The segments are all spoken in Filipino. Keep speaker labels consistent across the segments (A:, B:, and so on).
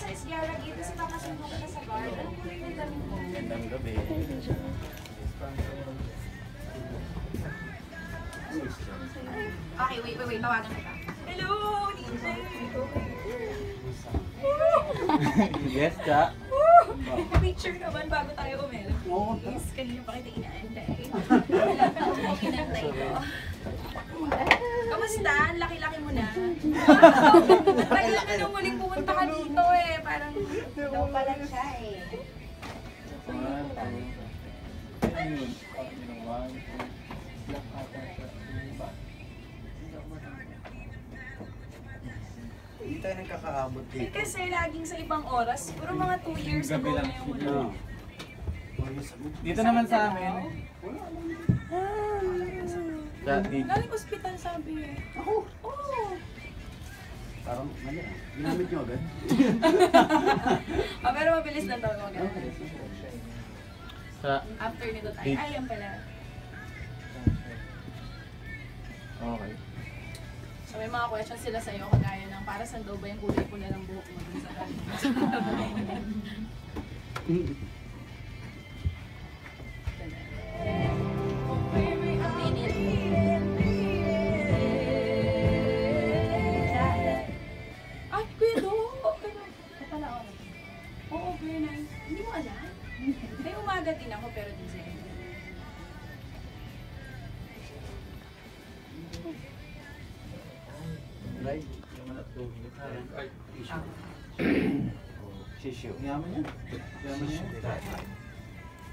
A: sa Esguerra Gate kasi kakasundo kita sa guard. Anong kulay ng damit mo?
B: Magandang gabi.
A: Okay, wait. Tawagan kita. Hello, DJ!
B: Yes, Cha.
A: Picture naman bago tayo umelo. Please, kanina pa kita inaantay. Inantay ko. Kamusta? Ang laki-laki mo na. Tagal na nung muling pumunta ka dito eh. Parang daw pa lang siya eh.
B: Hindi tayo nagkakaabot
A: Eh,
B: dito.
A: kasi laging sa ibang oras. Siguro mga 2 years ago na yung huli.
B: Dito naman sa amin.
A: Galing ospital sabi eh.
B: Ako?
A: Oo.
B: Parang mali ah. Ginamit nyo agad?
A: Pero mabilis lang daw agad.
B: Sa...
A: After nito tayo. Ay, yan pala.
B: Okay.
A: So may mga questions sila sa'yo kagaya ng para saan daw ba yung kulay pula ng buhok mo dun sa Ay, Kuya Do! Kapala ako. Oo, very nice. Hindi mo alam? May umaga din ako pero December.
B: Right? Sisyo. Yaman yan. Yaman yan.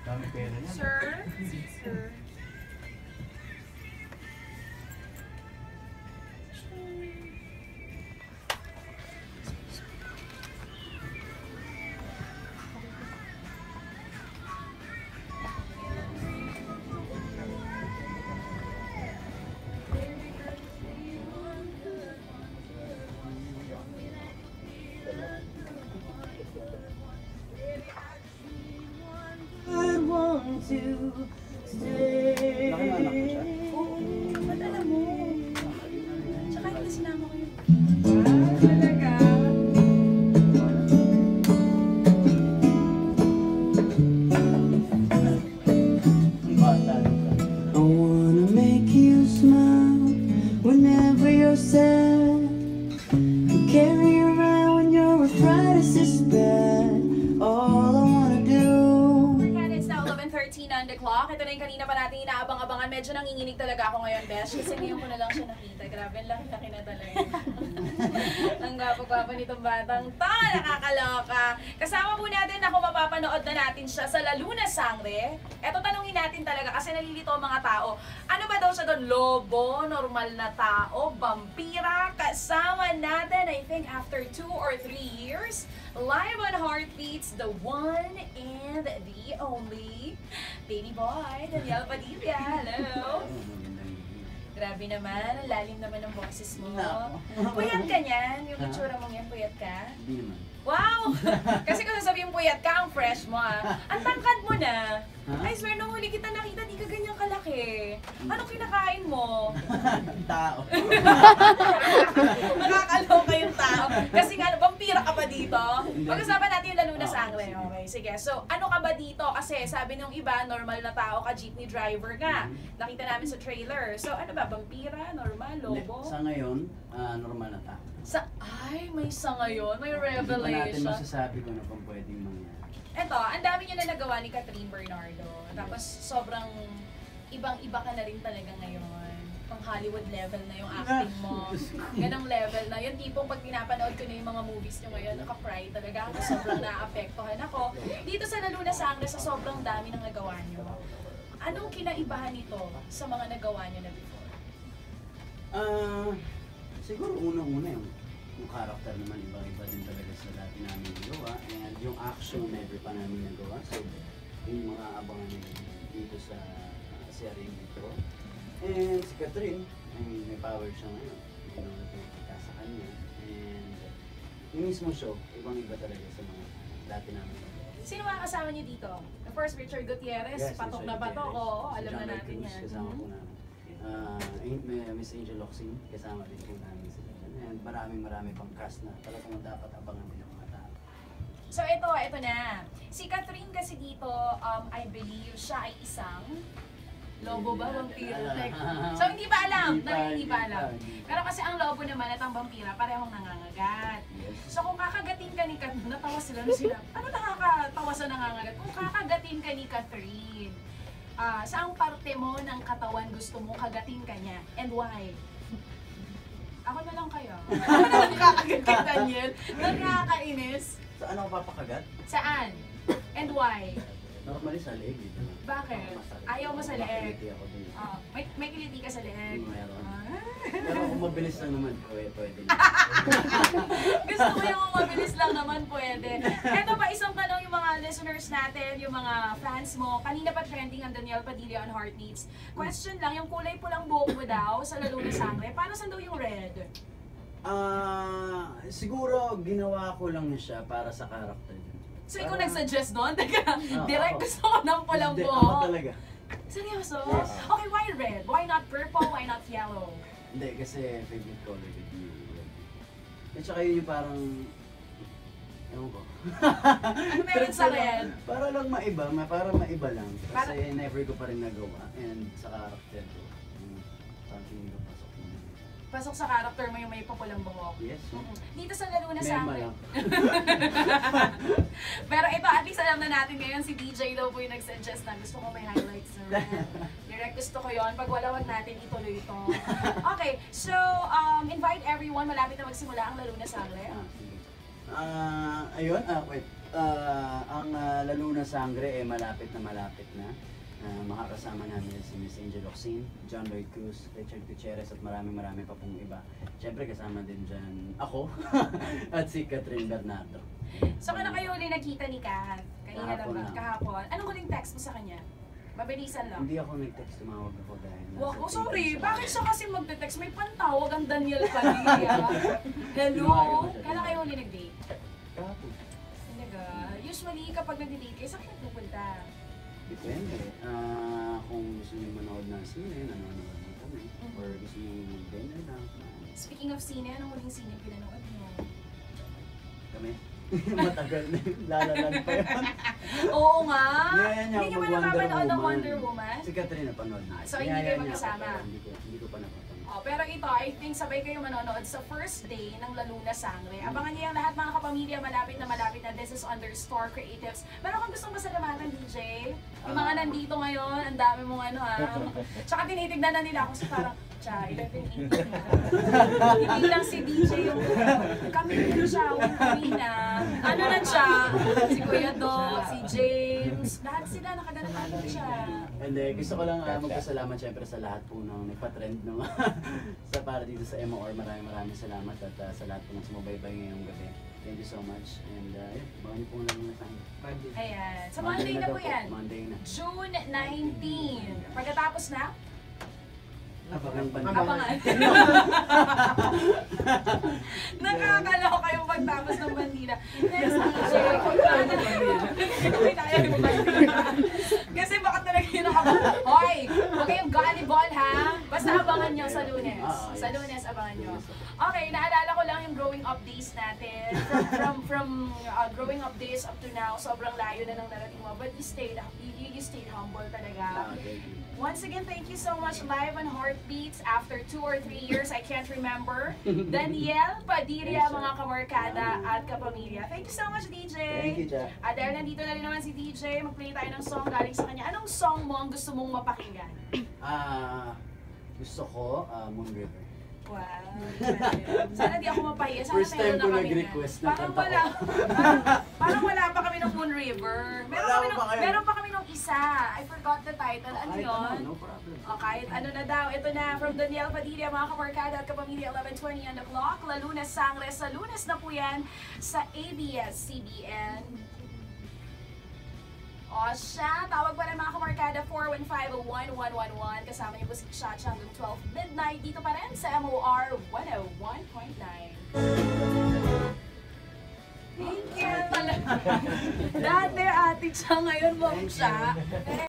B: Dami pera niya.
A: Sir? Sir?
B: Nakilala ko siya.
A: Oo, ba't alam mo? Tsaka hindi sinama ko yun. Talaga?
C: I wanna make you smile whenever you're sad, and carry you around when your arthritis is bad. All I wanna do.
A: It's now 11:13 on the clock. Ito na yung kanina pa natin inaabang-abangan. Medyo nanginginig talaga ako ngayon, Besh. Kasi ngayon ko na lang siya nakita. Grabe, ang laki-laki na talaga. Ang gwapo-gwapo nitong batang to. Nakakaloka. Kasama po natin ako, mapapanood na natin siya sa La Luna Sangre. Eto, tanungin natin talaga kasi nalilito ang mga tao. Ano ba daw siya doon? Lobo? Normal na tao? Vampira? Kasama natin, I think, after 2 or 3 years. Live on Heartbeats, the one and the only baby boy, Daniel Padilla. Hello! Grabe naman, ang lalim naman ng boses mo. Puyat ka niyan? Yung itsura mong yan, puyat ka?
B: Hindi naman.
A: Wow! Kasi kung sasabihin puyat ka, ang fresh mo ah. Ang tangkad mo na. I swear, nung huli kita nakita, di ka ganyan kalaki. Anong kinakain mo?
B: Tao.
A: Nakakaloka yung tao. Kasi nga, vampira ka ba dito? Pag-usapan natin yung La Luna Sangre. Okay, sige. So, ano ka ba dito? Kasi sabi nung iba, normal na tao ka, jeepney driver ka. Nakita namin sa trailer. So, ano ba? Vampira? Normal? Lobo?
B: Sa ngayon, normal na tao.
A: Ay, may sa ngayon. May
B: Hindi pa natin
A: revelation.
B: masasabi kung ano pang pwedeng mangyari.
A: Eto, ang dami niya na nagawa ni Catherine Bernardo. Tapos sobrang ibang-iba ka na rin talaga ngayon. Pang Hollywood level na yung acting mo. Ganang level na. Yung tipong pag pinapanood ko na yung mga movies nyo ngayon, naka-cry talaga ako. Sobrang naapektuhan ako. Dito sa La Luna Sangre, sa sobrang dami ng nagawa nyo. Anong kinaibahan nito sa mga nagawa nyo na before?
B: Siguro unang-una yung character naman iba-iba din talaga sa dati namin nagawa, and yung action never pa namin nagawa, so yung mga abangan nila dito sa seryeng ito. And si Catherine, I mean, may power siya ngayon, may naman nakikita sa kanya, and yung mismo show, ibang-iba talaga sa mga dati namin nagawa.
A: Sino mga kasama niyo dito? The first, Richard Gutierrez,
B: Yes,
A: patok
B: Richard
A: na patok,
B: Gutierrez.
A: oo,
B: Si
A: alam
B: John
A: na
B: Lloyd
A: natin
B: Cruz,
A: yan.
B: kasama po namin. Miss Angel Locsin, kasama din po namin sila. And marami pang cast na talagang dapat abangan din ng mga tao.
A: So ito na. Si Catherine kasi dito, I believe siya ay isang lobo ba? Vampiro? Like, so hindi pa alam. Hindi pa alam. Pero kasi ang lobo naman at ang vampira parehong nangangagat. So kung kakagatin ka ni Catherine, natawa sila na sila. Ano nakakatawa sa nangangagat? Kung kakagatin ka ni Catherine, saang parte mo ng katawan gusto mo kagatin ka niya? And why? Ako na lang kaya. Ako na lang kakagat kay Daniel. Nakakainis.
B: Saan ako papakagat?
A: Saan? And why?
B: Normally sa leeg.
A: Bakit? Ayaw mo sa leeg?
B: Makiliti ako dun.
A: May kiliti ka sa leeg?
B: Meron. Pero kung mabilis lang naman, pwede na.
A: Gusto ko yung mabilis lang naman pwede. Ito pa, isang tanong yung mga listeners natin, yung mga fans mo. Kanina pa trending ang Daniel Padilla on Heartbeats. Question lang, yung kulay pulang buhok mo daw sa Lalo na Sangre, paano saan daw yung red?
B: Siguro ginawa ko lang siya para sa character.
A: So ikaw nag-suggest doon? Teka, direct
B: ako.
A: gusto ko ng pulang
B: Hindi, ako
A: buhok.
B: talaga.
A: Seryoso?
B: Yes.
A: Okay, why red? Why not purple? Why not yellow?
B: Hindi, kasi favorite color ko yung red. At saka yun yung parang, ewan ko.
A: Ano meron sa red?
B: Para lang maiba, para maiba lang.
A: Para-
B: Kasi never ko pa rin nagawa. And sa character ko, parang hindi ko pasok na.
A: Pasok sa character mo yung may papulang buhok.
B: Yes.
A: Dito sa Lalo na
B: Mema
A: Sangre.
B: lang.
A: Pero ito, at least alam na natin ngayon, si DJ daw po yung nag-suggest na gusto ko may highlights na red. Direct gusto ko yon. Pag wala, wag natin ituloy ito. Okay, so invite everyone. Malapit na magsimula ang Lalo na Sangre.
B: Sige. Ayun, wait. Ang Lalo na Sangre malapit na. Makakasama namin si Miss Angel Oxin, John Lloyd Cruz, Richard Gutierrez at marami pa pong iba. Siyempre kasama din dyan ako at si Catherine Bernardo.
A: So kung kayo huli nakita ni Kat, kanina lang
B: Kahapon
A: ba?
B: lang.
A: Kahapon. Anong huling text mo sa kanya? Mabilisan lang.
B: Hindi ako nag-text, tumawag ako dahil
A: Wow,
B: nasa
A: sorry.
B: Philippines
A: Bakit
B: ako.
A: siya kasi magte-text? May pantawag ang Daniel Padilla. Hello? Kailan kayo huli nag-date?
B: Kahapon.
A: Talaga. Usually kapag nag-date kayo, saan kayo pupunta?
B: Depende. Kung gusto niyo manood ng sine, nanonood din kami. Or gusto niyo mag-dinner lang.
A: Speaking of sine, anong huling sine pinanood mo?
B: Kami. Matagal na yun. Lalalan pa yun.
A: Oo nga!
B: Niyaya niya
A: Hindi
B: ako
A: ka ba
B: mag-Wonder
A: napapanood ng
B: Woman.
A: Wonder Woman?
B: Si Catherine napanood na.
A: So, hindi
B: Niyaya
A: kayo
B: niya ako,
A: magkasama?
B: pero Hindi ko pa napapanood.
A: Oh, pero ito, I think sabay kayo manonood sa first day ng Lalo na Sangre. Abangan niyo yung lahat mga kapamilya, malapit na. This is under Store Creatives. Meron kang gustong masalamatan, DJ? Yung mga nandito ngayon, ang dami mong ano ha. Tsaka tinitignan na nila ako sa parang, Cha, 11:80 na. Hindi lang si DJ yung kami din siya, kami na. Ano na siya? Si Kuya Do, si James, lahat sila nakaganap natin siya.
B: And gusto ko lang magpasalamat syempre sa lahat po ng nagpa-trend no? sa para dito sa MOR. Maraming salamat at sa lahat po ng sumubaybay ngayong gabi. Thank you so much. And yun, bawin po lang na tayo.
A: Ayan. Sa Monday na
B: daw
A: po yan.
B: Monday na.
A: June 19. Pagkatapos na,
B: Abangan pa
A: abangan. Nakakaloka kayong pagtapos ng bandila. Next DJ, kasi baka talaga yun nakabang. Hoy, huwag kayong volleyball ha. Basta abangan nyo sa Lunes. Sa Lunes, abangan nyo. Okay, naalala ko lang yung growing up days natin. From growing up days up to now, sobrang layo na nang narating mo. But you stayed humble talaga.
B: Thank you.
A: Once again, thank you so much. Live on Heartbeats after 2 or 3 years, I can't remember. Daniel Padilla, mga kamarkada at kapamilya. Thank you so much, DJ.
B: Thank you, Jack.
A: At dahil nandito na rin naman si DJ, mag-play tayo ng song galing sa kanya. Anong song mo ang gusto mong mapakinggan?
B: Gusto ko Moon River.
A: Wow. Sana di ako mapahiya. Sana
B: First time
A: meron na
B: ko
A: kami
B: nag-request
A: yan.
B: na
A: Parang
B: kanta
A: wala.
B: ko.
A: Parang wala pa kami ng Moon River. Meron pa kami nung isa. I forgot the title. Ano
B: Kahit
A: yun?
B: no problem.
A: O kahit ano na daw, ito na from Daniel Padilla, mga kamarkada at kapamilya, 11:20 on the clock. Lalo na Sangre sa Lunes na po yan sa ABS-CBN. O siya, tawag pa rin mga kamarkada, 415-1111. Kasama niyo po si Chacha hanggang 12 midnight. Dito pa rin sa MOR 101.9. Thank you! Dati ate siya, ngayon mom siya.